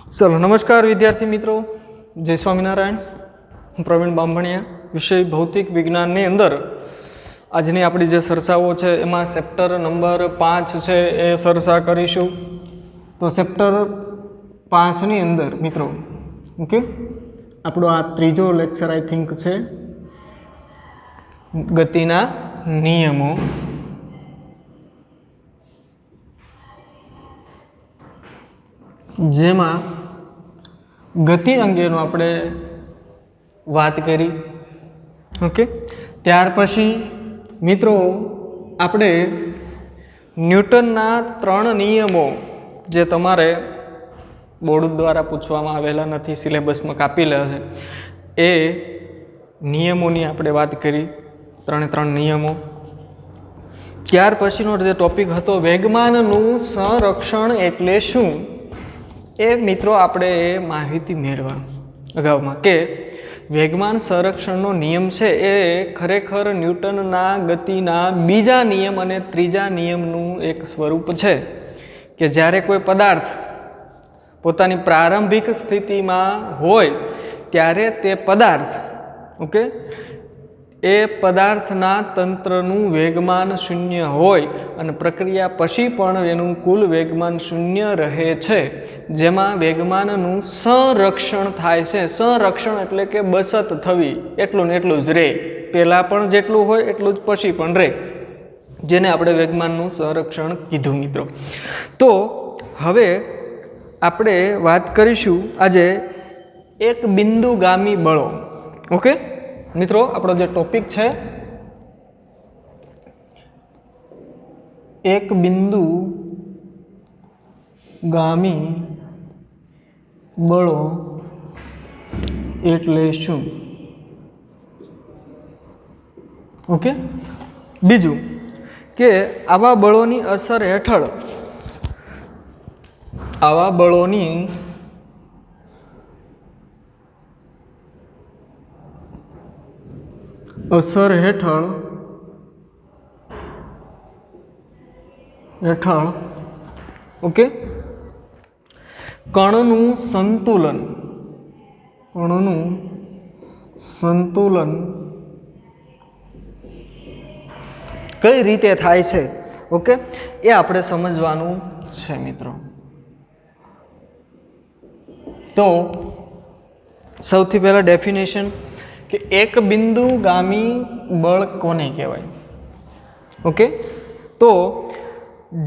चलो नमस्कार विद्यार्थी मित्रों, जय स्वामीनारायण। हूँ प्रवीण बामभणिया। विषय भौतिक विज्ञान ने अंदर આજની આપણી જે ચર્ચાઓ છે એમાં ચેપ્ટર નંબર 5 છે એ ચર્ચા કરીશું। તો ચેપ્ટર 5 ની અંદર મિત્રો ઓકે આપણો આ ત્રીજો લેક્ચર આઈ થિંક છે ગતિના નિયમો। જેમાં ગતિ અંગેનો આપણે વાત કરી। ઓકે, ત્યાર પછી મિત્રો આપણે ન્યૂટનના 3 નિયમો જે તમારે બોર્ડ દ્વારા પૂછવામાં આવેલા નથી, સિલેબસમાં કાપેલા છે, એ નિયમોની આપણે વાત કરી, 3 નિયમો। ત્યાર પછીનો જે ટોપિક હતો વેગમાનનું સંરક્ષણ એટલે શું, એ મિત્રો આપણે એ માહિતી મેળવા અગાઉમાં કે વેગમાન સંરક્ષણનો નિયમ છે એ ખરેખર ન્યૂટનના ગતિના બીજા નિયમ અને ત્રીજા નિયમનું એક સ્વરૂપ છે કે જ્યારે કોઈ પદાર્થ પોતાની પ્રારંભિક સ્થિતિમાં હોય ત્યારે તે પદાર્થ ઓકે એ પદાર્થના તંત્રનું વેગમાન શૂન્ય હોય અને પ્રક્રિયા પછી પણ એનું કુલ વેગમાન શૂન્ય રહે છે, જેમાં વેગમાનનું સંરક્ષણ થાય છે। સંરક્ષણ એટલે કે બચત થવી, એટલું ને એટલું જ રહે, પહેલાં પણ જેટલું હોય એટલું જ પછી પણ રહે, જેને આપણે વેગમાનનું સંરક્ષણ કીધું મિત્રો। તો હવે આપણે વાત કરીશું આજે એક બિંદુગામી બળો। ઓકે મિત્રો, આપણો જે ટોપિક છે એક બિંદુગામી બળો એટલે શું। ઓકે, બીજું કે આવા બળોની અસર હેઠળ ઓકે કણનું સંતુલન કઈ રીતે થાય છે, ઓકે એ આપણે સમજવાનું છે મિત્રો। તો સૌથી પહેલા ડેફિનેશન કે એક બિંદુગામી બળ કોને કહેવાય। ઓકે, તો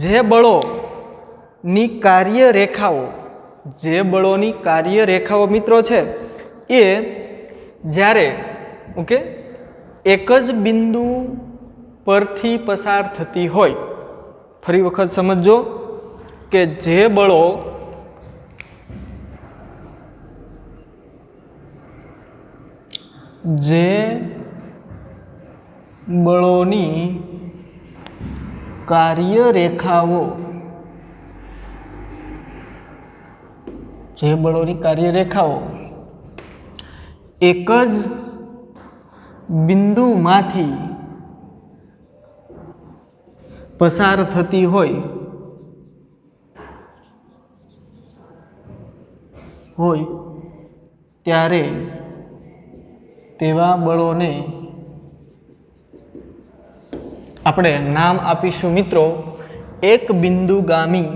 જે બળોની કાર્યરેખાઓ મિત્રો છે એ જ્યારે ઓકે એક જ બિંદુ પરથી પસાર થતી હોય, ફરી વખત સમજો કે જે બળોની કાર્યરેખાઓ એક જ બિંદુમાંથી પસાર થતી હોય ત્યારે તેવા બળોને આપણે નામ આપીશું મિત્રો એક બિંદુગામી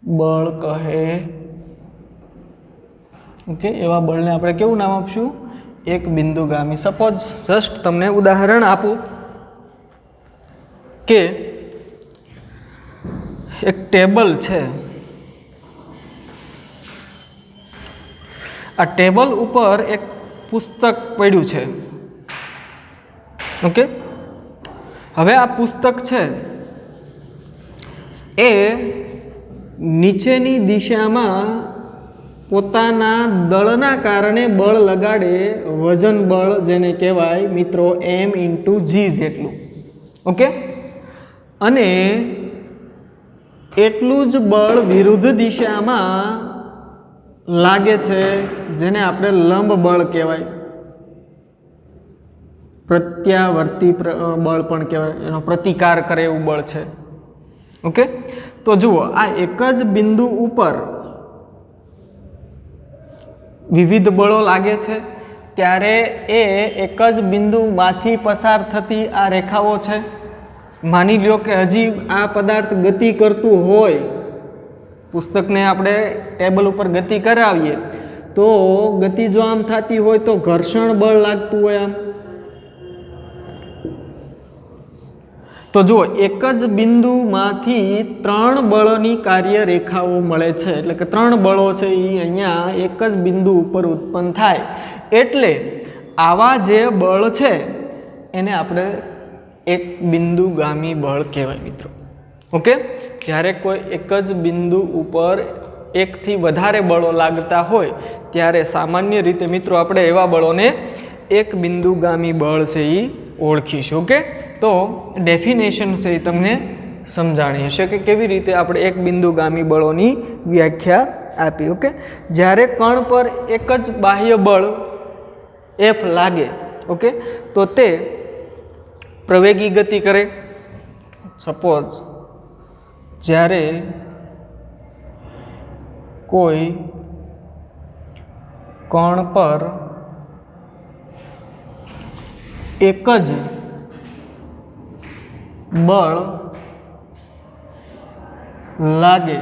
બળ કહે। ઓકે, એવા બળને આપણે કેવું નામ આપશું, એક બિંદુગામી। સપોઝ જસ્ટ તમને ઉદાહરણ આપું કે એક ટેબલ છે, આ ટેબલ ઉપર એક પુસ્તક પડ્યું છે। ઓકે, હવે આ પુસ્તક છે એ નીચેની દિશામાં પોતાના દળના કારણે બળ લગાડે, વજન બળ જેને કહેવાય મિત્રો m/g જેટલું। ઓકે, અને એટલું જ બળ વિરુદ્ધ દિશામાં લાગે છે જેને આપણે લંબ બળ કહેવાય, પ્રત્યાવર્તી બળ પણ કહેવાય, એનો પ્રતિકાર કરે એવું બળ છે। ઓકે, તો જુઓ આ એક જ બિંદુ ઉપર વિવિધ બળો લાગે છે ત્યારે એ એક જ બિંદુમાંથી પસાર થતી આ રેખાઓ છે. માની લ્યો કે હજી આ પદાર્થ ગતિ કરતું હોય, પુસ્તકને આપણે ટેબલ ઉપર ગતિ કરાવીએ તો ગતિ જો આમ થતી હોય તો ઘર્ષણ બળ લાગતું હોય આમ. તો જુઓ એક જ બિંદુમાંથી 3 બળની કાર્ય રેખાઓ મળે છે, એટલે કે 3 બળો છે એ અહીંયા એક જ બિંદુ ઉપર ઉત્પન્ન થાય. એટલે આવા જે બળ છે એને આપણે એક બિંદુગામી બળ કહેવાય મિત્રો. ઓકે, જ્યારે કોઈ એક જ બિંદુ ઉપર એકથી વધારે બળો લાગતા હોય ત્યારે સામાન્ય રીતે મિત્રો આપણે એવા બળોને એક બિંદુગામી બળ છે એ ઓળખીશું. ઓકે, તો ડેફિનેશન છે એ તમને સમજાણી હશે કે કેવી રીતે આપણે એક બિંદુગામી બળોની વ્યાખ્યા આપી. ઓકે, જ્યારે કણ પર એક જ બાહ્ય બળ F લાગે, ઓકે, તો તે પ્રવેગી ગતિ કરે. સપોઝ જ્યારે કોઈ કણ પર એક જ બળ લાગે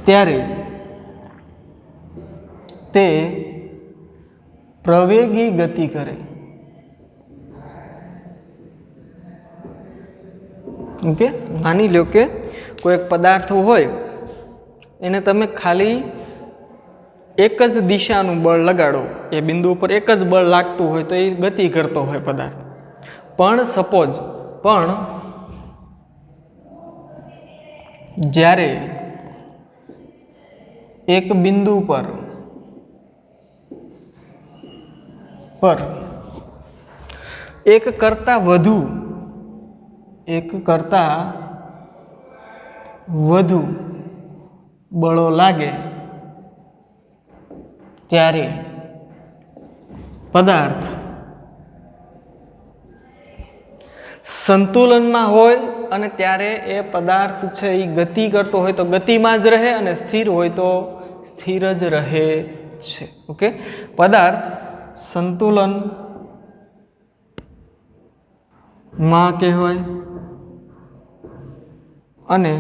ત્યારે તે પ્રવેગી ગતિ કરે. ઓકે, માની લો કે કોઈ એક પદાર્થ હોય એને તમે ખાલી એક જ દિશાનું બળ લગાડો, એ બિંદુ ઉપર એક જ બળ લાગતું હોય તો એ ગતિ કરતો હોય પદાર્થ. પણ સપોઝ જ્યારે એક બિંદુ પર એક કરતાં વધુ બળો લાગે ત્યારે પદાર્થ સંતુલનમાં હોય અને ત્યારે એ પદાર્થ છે એ ગતિ કરતો હોય તો ગતિમાં જ રહે અને સ્થિર હોય તો સ્થિર જ રહે છે. ઓકે, પદાર્થ સંતુલનમાં કહેવાય અને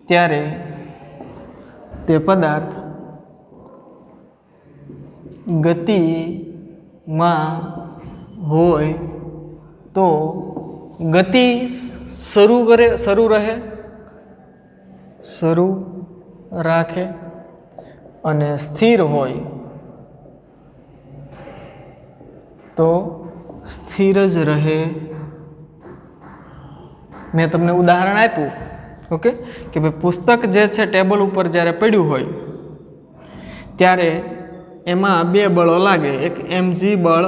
ત્યારે તે પદાર્થ ગતિમાં હોય તો ગતિ શરૂ રાખે અને સ્થિર હોય તો સ્થિર જ રહે. મેં તમને ઉદાહરણ આપ્યું, ઓકે, કે ભાઈ પુસ્તક જે છે ટેબલ ઉપર જ્યારે પડ્યું હોય ત્યારે એમાં 2 બળો લાગે, એક mg બળ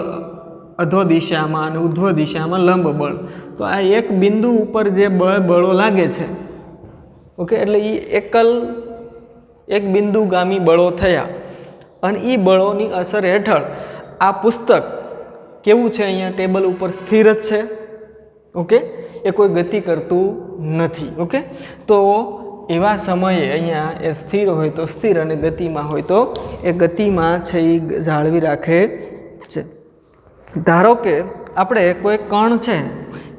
અધો દિશામાં અને ઉધ્વ દિશામાં લંબ બળ. તો આ એક બિંદુ ઉપર જે બળો લાગે છે, ઓકે, એટલે એ એક બિંદુગામી બળો થયા અને એ બળોની અસર હેઠળ આ પુસ્તક કેવું છે અહીંયા ટેબલ ઉપર સ્થિર જ છે. ઓકે, એ કોઈ ગતિ કરતું નથી. ઓકે, તો એવા સમયે અહીંયા એ સ્થિર હોય તો સ્થિર અને ગતિમાં હોય તો એ ગતિમાં છે એ જાળવી રાખે છે. ધારો કે આપણે કોઈ કણ છે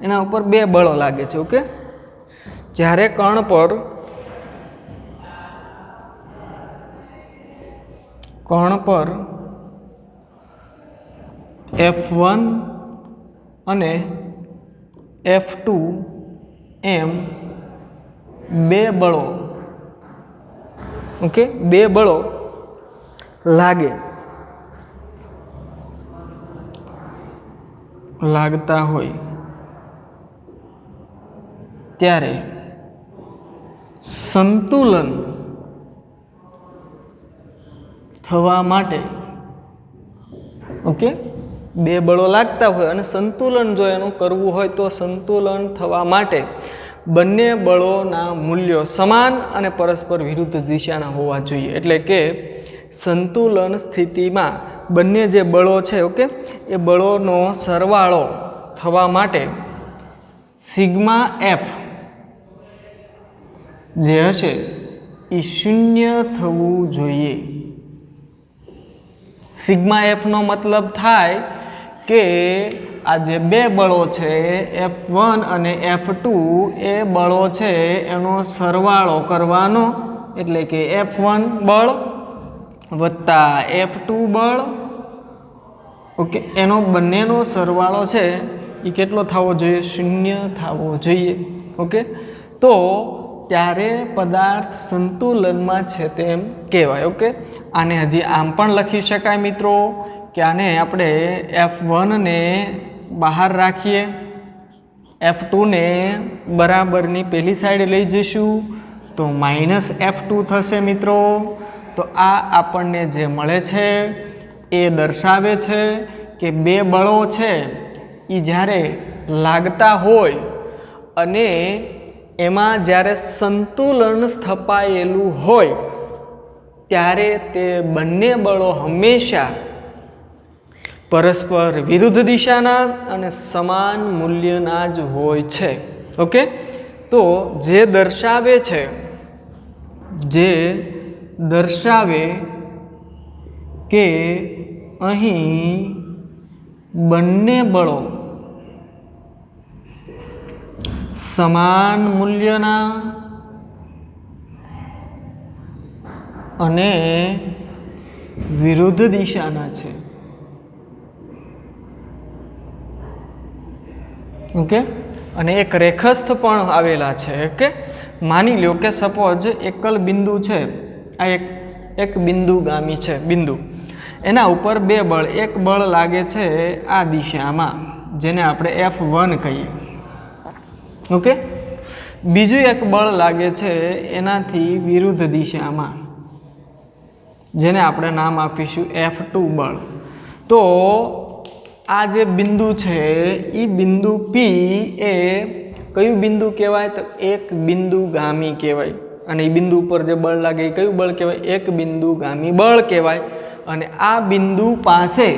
એના ઉપર 2 બળો લાગે છે. ઓકે, જ્યારે કણ પર F1 અને F2 એમ 2 બળો, ઓકે, 2 બળો લાગતા હોય ત્યારે સંતુલન થવા માટે, ઓકે, 2 બળો લાગતા હોય અને સંતુલન જો એનું કરવું હોય તો સંતુલન થવા માટે બંને બળોના મૂલ્યો સમાન અને પરસ્પર વિરુદ્ધ દિશાના હોવા જોઈએ. એટલે કે સંતુલન સ્થિતિમાં બંને જે બળો છે, ઓકે, એ બળોનો સરવાળો થવા માટે સિગ્મા એફ જે હશે એ શૂન્ય થવું જોઈએ. સિગ્મા એફનો મતલબ થાય કે આ જે બે બળો છે F1 અને F2 એ બળો છે એનો સરવાળો કરવાનો, એટલે કે F1 બળ વત્તા F2 બળ, ઓકે, એનો બંનેનો સરવાળો છે એ કેટલો થવો જોઈએ? શૂન્ય થવો જોઈએ. ઓકે, તો ત્યારે પદાર્થ સંતુલનમાં છે તેમ કહેવાય. ઓકે, આને હજી આમ પણ લખી શકાય મિત્રો કે આને આપણે F1 ને બહાર રાખીએ, F2 ને બરાબરની પેલી સાઈડ લઈ જઈશું તો -F2 થશે મિત્રો. તો આ આપણને જે મળે છે એ દર્શાવે છે કે બે બળો છે એ જ્યારે લાગતા હોય અને એમાં જ્યારે સંતુલન સ્થપાયેલું હોય ત્યારે તે બંને બળો હંમેશા પરસ્પર વિરુદ્ધ દિશાના અને સમાન મૂલ્યના જ હોય છે. ઓકે, તો જે દર્શાવે કે અહીં બંને બળો સમાન મૂલ્યના અને વિરુદ્ધ દિશાના છે. ઓકે, અને એક રેખસ્થ પણ આવેલા છે. ઓકે, માની લો કે સપોઝ એકલ બિંદુ છે, આ એક બિંદુગામી છે બિંદુ, એના ઉપર બે બળ, એક બળ લાગે છે આ દિશામાં જેને આપણે F1 કહીએ. ઓકે, બીજું એક બળ લાગે છે એનાથી વિરુદ્ધ દિશામાં જેને આપણે નામ આપીશું F2 બળ. તો આ જે બિંદુ છે એ બિંદુ P એ કયું બિંદુ કહેવાય? તો એક બિંદુગામી કહેવાય. અને એ બિંદુ ઉપર જે બળ લાગે એ કયું બળ કહેવાય? એક બિંદુગામી બળ કહેવાય. અને આ બિંદુ પાસે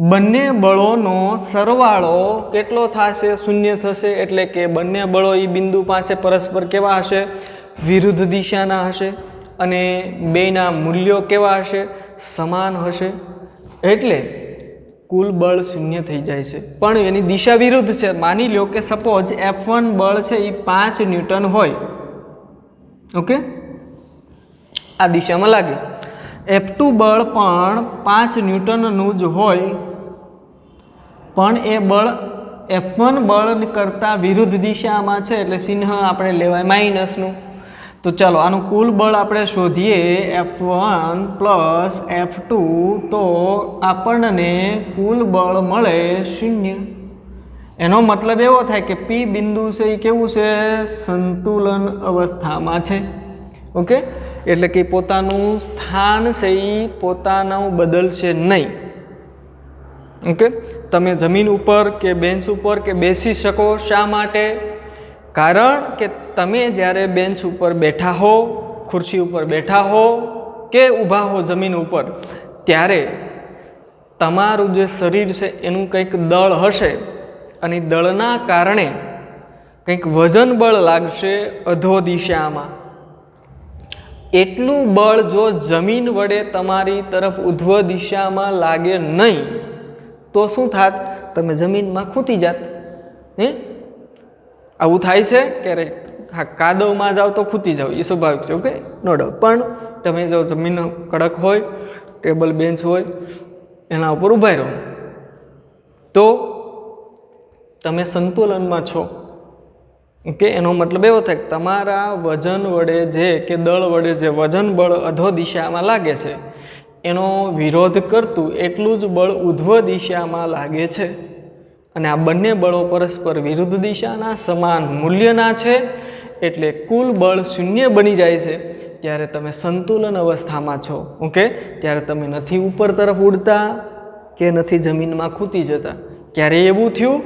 બંને બળોનો સરવાળો કેટલો થશે? શૂન્ય થશે. એટલે કે બંને બળો એ બિંદુ પાસે પરસ્પર કેવા હશે? વિરુદ્ધ દિશાના હશે. અને બેના મૂલ્યો કેવા હશે? સમાન હશે. એટલે કુલ બળ શૂન્ય થઈ જાય છે, પણ એની દિશા વિરુદ્ધ છે. માની લો કે સપોઝ F1 બળ છે એ 5 ન્યૂટન હોય. ઓકે, આ દિશામાં લાગે. F2 બળ પણ 5 ન્યૂટનનું જ હોય, પણ એ બળ F1 બળ કરતાં વિરુદ્ધ દિશામાં છે, એટલે ચિહ્ન આપણે લેવાય માઇનસનું. તો ચાલો આનું કુલ બળ આપણે શોધીએ, F1 પ્લસ F2, તો આપણને કુલ બળ મળે 0. એનો મતલબ એવો થાય કે P બિંદુ છે એ કેવું છે? સંતુલન અવસ્થામાં છે. ઓકે, એટલે કે પોતાનું સ્થાન છે એ પોતાનું બદલશે નહીં. ઓકે, તમે જમીન ઉપર કે બેન્ચ ઉપર કે બેસી શકો. શા માટે? કારણ કે તમે જ્યારે બેન્ચ ઉપર બેઠા હો, ખુરશી ઉપર બેઠા હો કે ઊભા હો જમીન ઉપર, ત્યારે તમારું જે શરીર છે એનું કંઈક દળ હશે અને દળના કારણે કંઈક વજન બળ લાગશે અધો દિશામાં. એટલું બળ જો જમીન વડે તમારી તરફ ઉધ્વ દિશામાં લાગે નહીં તો શું થાત? તમે જમીનમાં ખૂતી જાત. આવું થાય છે ક્યારે? હા, કાદવમાં જાઓ તો ખૂતી જાઓ, એ સ્વાભાવિક છે. Okay, no doubt. પણ તમે જો જમીન કડક હોય, ટેબલ બેન્ચ હોય, એના ઉપર ઊભા રહો તો તમે સંતુલનમાં છો. ઓકે, એનો મતલબ એવો થાય કે તમારા વજન વડે જે કે દળ વડે જે વજન બળ અધો દિશામાં લાગે છે એનો વિરોધ કરતું એટલું જ બળ ઉધ્વ દિશામાં લાગે છે. અને આ બંને બળો પરસ્પર વિરુદ્ધ દિશાના સમાન મૂલ્યના છે, એટલે કુલ બળ 0 બની જાય છે. ત્યારે તમે સંતુલન અવસ્થામાં છો. ઓકે, ત્યારે તમે નથી ઉપર તરફ ઉડતા કે નથી જમીનમાં ખૂતી જતા. ક્યારે એવું થયું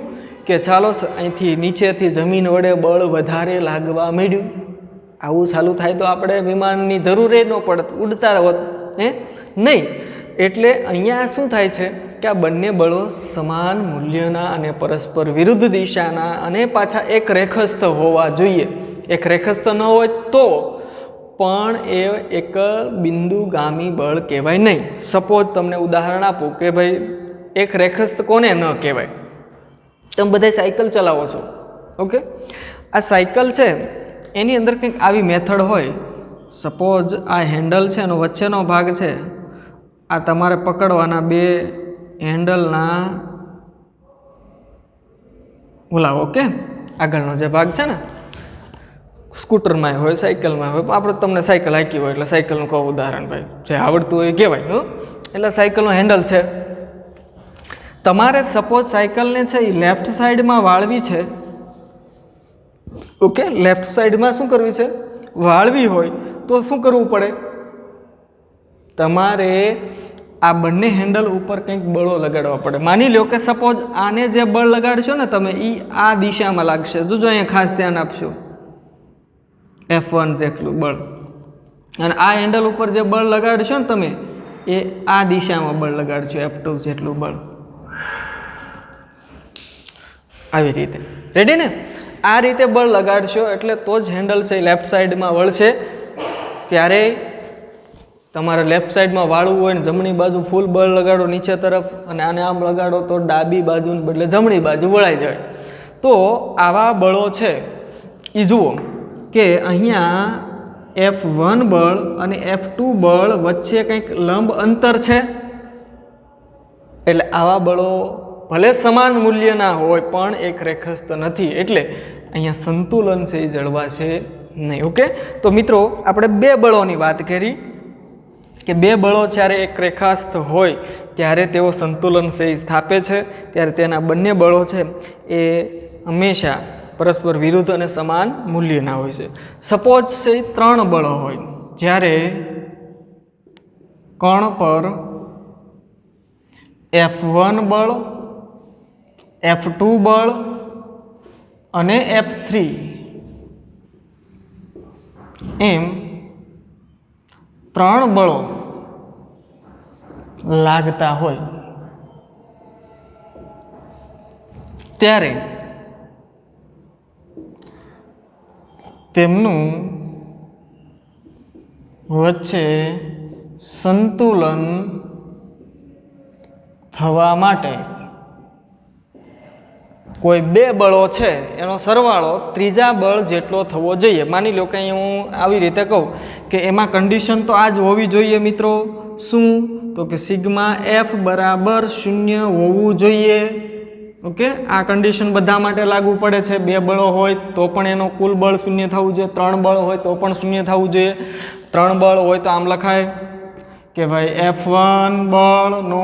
કે ચાલો અહીંથી નીચેથી જમીન વડે બળ વધારે લાગવા માંડ્યું? આવું ચાલુ થાય તો આપણે વિમાનની જરૂર ન પડત, ઉડતા હોત નહીં. એટલે અહીંયા શું થાય છે કે આ બંને બળો સમાન મૂલ્યના અને પરસ્પર વિરુદ્ધ દિશાના અને પાછા એક રેખસ્થ હોવા જોઈએ. એક રેખસ્થ ન હોય તો પણ એ એક બિંદુગામી બળ કહેવાય નહીં. સપોઝ તમને ઉદાહરણ આપું કે ભાઈ એક રેખસ્થ કોને ન કહેવાય? તમે બધા સાયકલ ચલાવો છો, ઓકે? આ સાયકલ છે એની અંદર કંઈક આવી મેથડ હોય. સપોઝ આ હેન્ડલ છે એનો વચ્ચેનો ભાગ છે, આ તમારે પકડવાના બે હેન્ડલના ઓલા, ઓકે? આગળનો જે ભાગ છે ને, સ્કૂટરમાં હોય, સાયકલમાં હોય, આપણે તમને સાયકલ હાંકી હોય એટલે સાયકલનું કહું ઉદાહરણ, ભાઈ જે આવડતું હોય એ કહેવાય. એટલે સાયકલનો હેન્ડલ છે. તમારે સપોઝ સાયકલને છે એ લેફ્ટ સાઈડમાં વાળવી છે, ઓકે? લેફ્ટ સાઈડમાં શું કરવી છે? વાળવી હોય તો શું કરવું પડે? તમારે આ બંને હેન્ડલ ઉપર કંઈક બળો લગાડવા પડે. માની લો કે સપોઝ આને જે બળ લગાડશો ને તમે, એ આ દિશામાં લાગશે. જોજો અહીંયા ખાસ ધ્યાન આપશો, F1 જેટલું બળ. અને આ હેન્ડલ ઉપર જે બળ લગાડશો ને તમે, એ આ દિશામાં બળ લગાડશો, F2 જેટલું બળ. આવી રીતે, રેડી ને? આ રીતે બળ લગાડશો એટલે તો જ હેન્ડલ છે લેફ્ટ સાઈડમાં વળશે. ક્યારેય તમારે લેફ્ટ સાઈડમાં વાળવું હોય ને જમણી બાજુ ફૂલ બળ લગાડો નીચે તરફ અને આને આમ લગાડો તો ડાબી બાજુને બદલે જમણી બાજુ વળાઈ જાય. તો આવા બળો છે એ જુઓ કે અહીંયા F1 બળ અને F2 બળ વચ્ચે કંઈક લંબ અંતર છે. એટલે આવા બળો ભલે સમાન મૂલ્યના હોય પણ એક રેખસ્થ નથી, એટલે અહીંયા સંતુલન છે એ જળવાશે નહીં, ઓકે? તો મિત્રો આપણે બે બળોની વાત કરી કે બે બળો જ્યારે એક રેખાસ્થ હોય ત્યારે તેઓ સંતુલન છે એ સ્થાપે છે, ત્યારે તેના બંને બળો છે એ હંમેશા પરસ્પર વિરુદ્ધ અને સમાન મૂલ્યના હોય છે. સપોઝ છે 3 બળો હોય, જ્યારે કણ પર F1 બળ, F2 બળ અને F3 એમ 3 બળો લાગતા હોય ત્યારે તેમનું વચ્ચે સંતુલન થવા માટે કોઈ બે બળો છે એનો સરવાળો ત્રીજા બળ જેટલો થવો જોઈએ. માની લો કે અહીં હું આવી રીતે કહું કે એમાં કન્ડિશન તો આ જ હોવી જોઈએ મિત્રો. શું? તો કે સિગ્મા F બરાબર 0 હોવું જોઈએ, ઓકે? આ કન્ડિશન બધા માટે લાગુ પડે છે. બે બળો હોય તો પણ એનો કુલ બળ 0 થવું જોઈએ, 3 બળ હોય તો પણ 0 થવું જોઈએ. 3 બળ હોય તો આમ લખાય કે ભાઈ F1 બળનો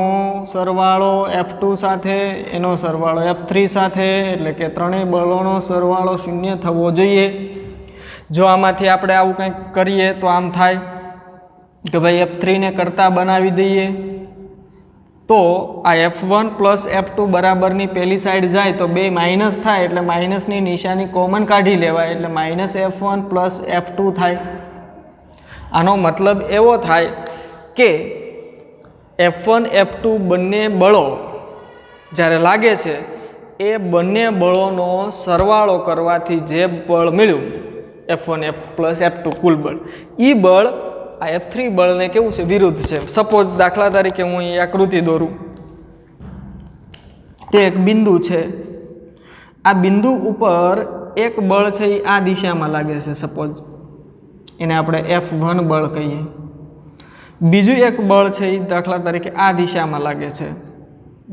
સરવાળો F2 સાથે, એનો સરવાળો F3 સાથે, એટલે કે ત્રણેય બળોનો સરવાળો 0 થવો જોઈએ. જો આમાંથી આપણે આવું કંઈક કરીએ તો આમ થાય કે ભાઈ F3 ને કરતા બનાવી દઈએ તો આ F1 પ્લસ F2 બરાબરની પહેલી સાઈડ જાય તો બે માઇનસ થાય, એટલે માઇનસની નિશાની કોમન કાઢી લેવાય, એટલે માઇનસ F1 પ્લસ F2 થાય. આનો મતલબ એવો થાય કે F1 F2 બંને બળો જ્યારે લાગે છે એ બંને બળોનો સરવાળો કરવાથી જે બળ મળ્યું F1 પ્લસ F2 કુલ બળ, એ બળ આ F3 બળને કેવું છે? વિરુદ્ધ છે. સપોઝ દાખલા તરીકે હું અહીં આકૃતિ દોરું, તે એક બિંદુ છે. આ બિંદુ ઉપર એક બળ છે એ આ દિશામાં લાગે છે, સપોઝ એને આપણે F1 બળ કહીએ. બીજું એક બળ છે એ દાખલા તરીકે આ દિશામાં લાગે છે,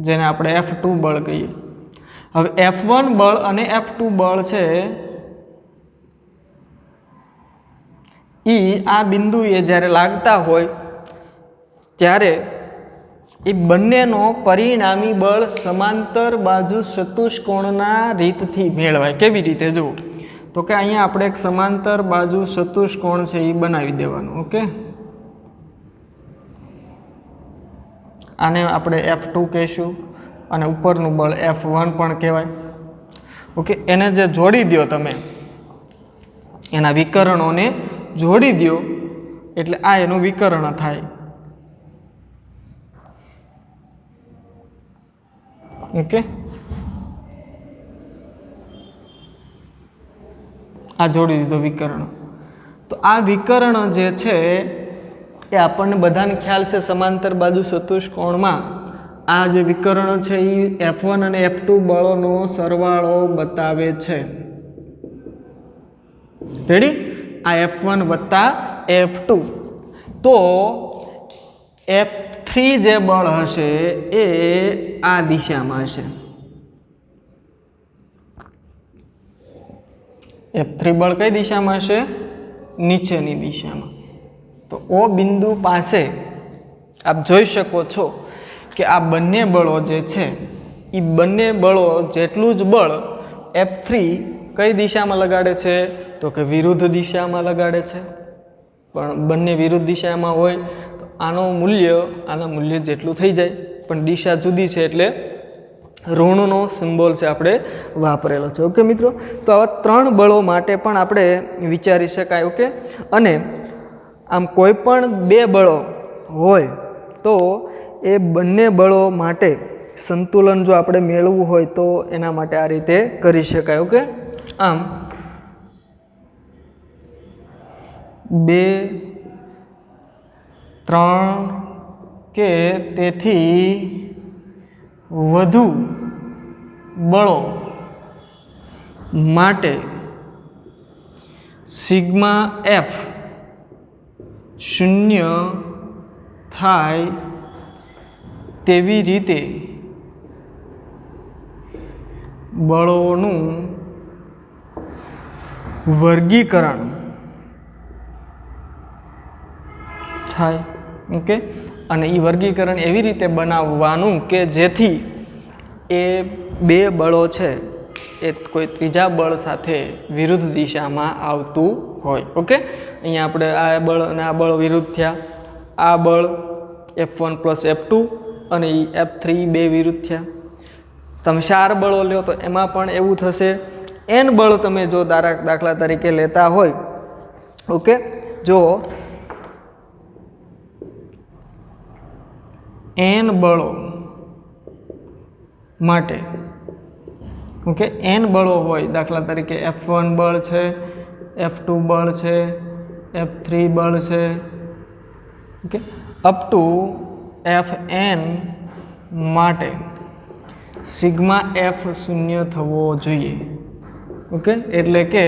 જેને આપણે F2 બળ કહીએ. હવે F1 બળ અને F2 બળ છે એ આ બિંદુએ જ્યારે લાગતા હોય ત્યારે એ બંનેનો પરિણામી બળ સમાંતર બાજુ ચતુષ્કોણના રીતથી મેળવાય. કેવી રીતે? જુઓ તો કે અહીંયા આપણે એક સમાંતર બાજુ ચતુષ્કોણ છે એ બનાવી દેવાનું, ઓકે? આને આપણે F2 કહીશું અને ઉપરનું બળ F1 પણ કહેવાય, ઓકે? એને જે જોડી દો તમે, એના વિકર્ણોને જોડી દો એટલે આ એનું વિકર્ણ થાય, ઓકે? આ જોડી દીધો વિકર્ણ. તો આ વિકર્ણ જે છે એ આપણને બધાને ખ્યાલ છે સમાંતર બાજુ ચતુષ્કોણમાં આ જે વિકર્ણ છે એ F1 અને F2 બળોનો સરવાળો બતાવે છે. રેડી? આ F1 વત્તા F2. તો F3 જે બળ હશે એ આ દિશામાં હશે. F3 બળ કઈ દિશામાં હશે? નીચેની દિશામાં. તો O બિંદુ પાસે આપ જોઈ શકો છો કે આ બંને બળો જે છે એ બંને બળો જેટલું જ બળ F3 કઈ દિશામાં લગાડે છે? તો કે વિરુદ્ધ દિશામાં લગાડે છે. પણ બંને વિરુદ્ધ દિશામાં હોય તો આના મૂલ્ય જેટલું થઈ જાય, પણ દિશા જુદી છે એટલે ઋણનો સિમ્બોલ છે આપણે વાપરેલો છે. ઓકે મિત્રો, તો આવા 3 બળો માટે પણ આપણે વિચારી શકાય. ઓકે, અને આમ કોઈ પણ 2 બળો હોય તો એ બંને બળો માટે સંતુલન જો આપણે મેળવવું હોય તો એના માટે આ રીતે કરી શકાય. ઓકે, આમ 2, 3 કે તેથી વધુ બળો માટે સિગ્મા F શૂન્ય થાય તેવી રીતે બળોનું વર્ગીકરણ થાય. ઓકે, અને એ વર્ગીકરણ એવી રીતે બનાવવાનું કે જેથી એ 2 બળો છે એ કોઈ ત્રીજા બળ સાથે વિરુદ્ધ દિશામાં આવતું હોય. ઓકે, અહીંયા આપણે આ બળ અને આ બળ વિરુદ્ધ થયા. આ બળ F1 પ્લસ F2 અને F3 2 વિરુદ્ધ થયા. તમે 4 બળો લો તો એમાં પણ એવું થશે. n બળ તમે જો દાખલા તરીકે લેતા હોય, ઓકે, જો n બળો માટે, ઓકે, n બળો હોય, દાખલા તરીકે F1 બળ છે, F2 બળ છે, F3 બળ છે, ઓકે, અપ ટુ Fn માટે સિગ્મા F શૂન્ય થવો જોઈએ. ઓકે, એટલે કે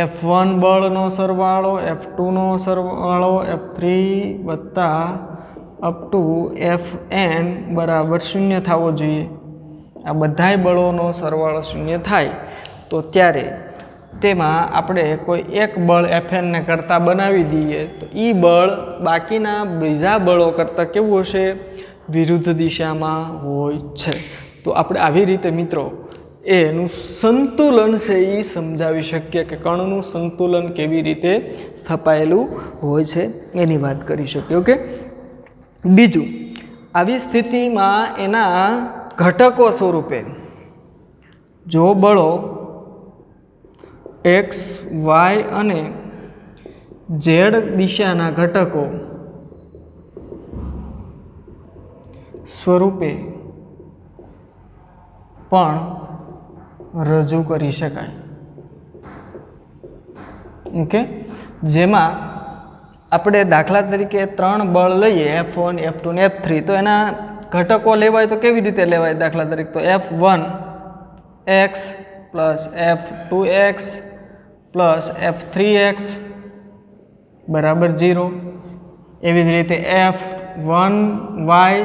F1 બળનો સરવાળો, F2નો સરવાળો, F3 વત્તા અપ ટુ Fn બરાબર 0 થવો જોઈએ. આ બધાય બળોનો સરવાળો 0 થાય તો ત્યારે તેમાં આપણે કોઈ એક બળ Fn ને કરતાં બનાવી દઈએ તો એ બળ બાકીના બીજા બળો કરતાં કેવું હશે? વિરુદ્ધ દિશામાં હોય છે. તો આપણે આવી રીતે મિત્રો એનું સંતુલન છે એ સમજાવી શકીએ કે કણનું સંતુલન કેવી રીતે સ્થપાયેલું હોય છે એની વાત કરી શકીએ. ઓકે, બીજું, આવી સ્થિતિમાં એના ઘટકો સ્વરૂપે જો બળો x, y અને z દિશાના ઘટકો સ્વરૂપે પણ રજૂ કરી શકાય. ઓકે, જેમાં આપણે દાખલા તરીકે 3 બળ લઈએ, F1, F2 ને F3, તો એના ઘટકો લેવાય તો કેવી રીતે લેવાય? દાખલા તરીકે તો F1x plus F2x plus F3x બરાબર 0. એવી જ રીતે F1y,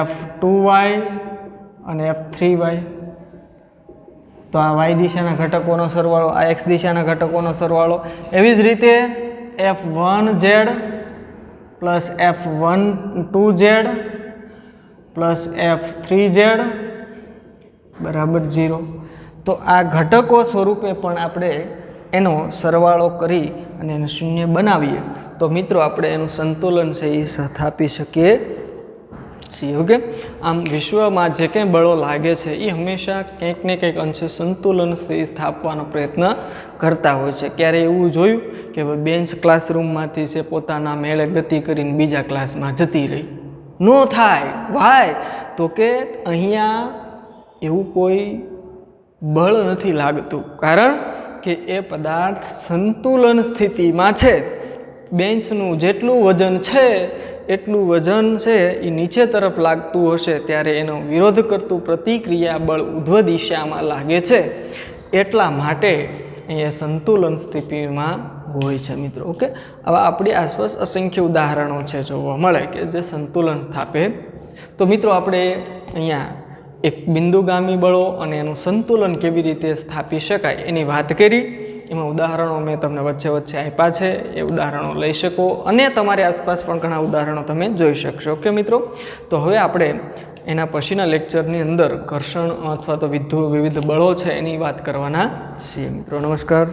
F2y અને F3y. તો આ y દિશાના ઘટકોનો સરવાળો, આ x દિશાના ઘટકોનો સરવાળો. એવી જ રીતે F1z plus F2z plus F3z બરાબર 0. તો આ ઘટકો સ્વરૂપે પણ આપણે એનો સરવાળો કરી અને એને 0 બનાવીએ તો મિત્રો આપણે એનું સંતુલન છે એ સ્થાપી શકીએ છીએ. ઓકે, આમ વિશ્વમાં જે કંઈ બળો લાગે છે એ હંમેશા કંઈક ને કંઈક અંશે સંતુલન સ્થાપવાનો પ્રયત્ન કરતા હોય છે. ક્યારે એવું જોયું કે બેન્ચ ક્લાસરૂમમાંથી છે પોતાના મેળે ગતિ કરીને બીજા ક્લાસમાં જતી રહી? નો થાય. વાય? તો કે અહીંયા એવું કોઈ બળ નથી લાગતું, કારણ કે એ પદાર્થ સંતુલન સ્થિતિમાં છે, બેન્ચનું જેટલું વજન છે એટલું વજન છે એ નીચે તરફ લાગતું હશે ત્યારે એનો વિરોધ કરતું પ્રતિક્રિયા બળ ઉધ્વ દિશામાં લાગે છે, એટલા માટે એ સંતુલન સ્થિતિમાં હોય છે મિત્રો. ઓકે, હવે આપણી આસપાસ અસંખ્ય ઉદાહરણો છે જોવા મળે કે જે સંતુલન સ્થાપે. તો મિત્રો આપણે અહીંયા એક બિંદુગામી બળો અને એનું સંતુલન કેવી રીતે સ્થાપી શકાય એની વાત કરી. એમાં ઉદાહરણો મેં તમને વચ્ચે વચ્ચે આપ્યા છે, એ ઉદાહરણો લઈ શકો અને તમારી આસપાસ પણ ઘણા ઉદાહરણો તમે જોઈ શકશો. ઓકે મિત્રો, તો હવે આપણે એના પછીના લેક્ચરની અંદર ઘર્ષણ અથવા તો વિવિધ બળો છે એની વાત કરવાના છીએ મિત્રો. નમસ્કાર.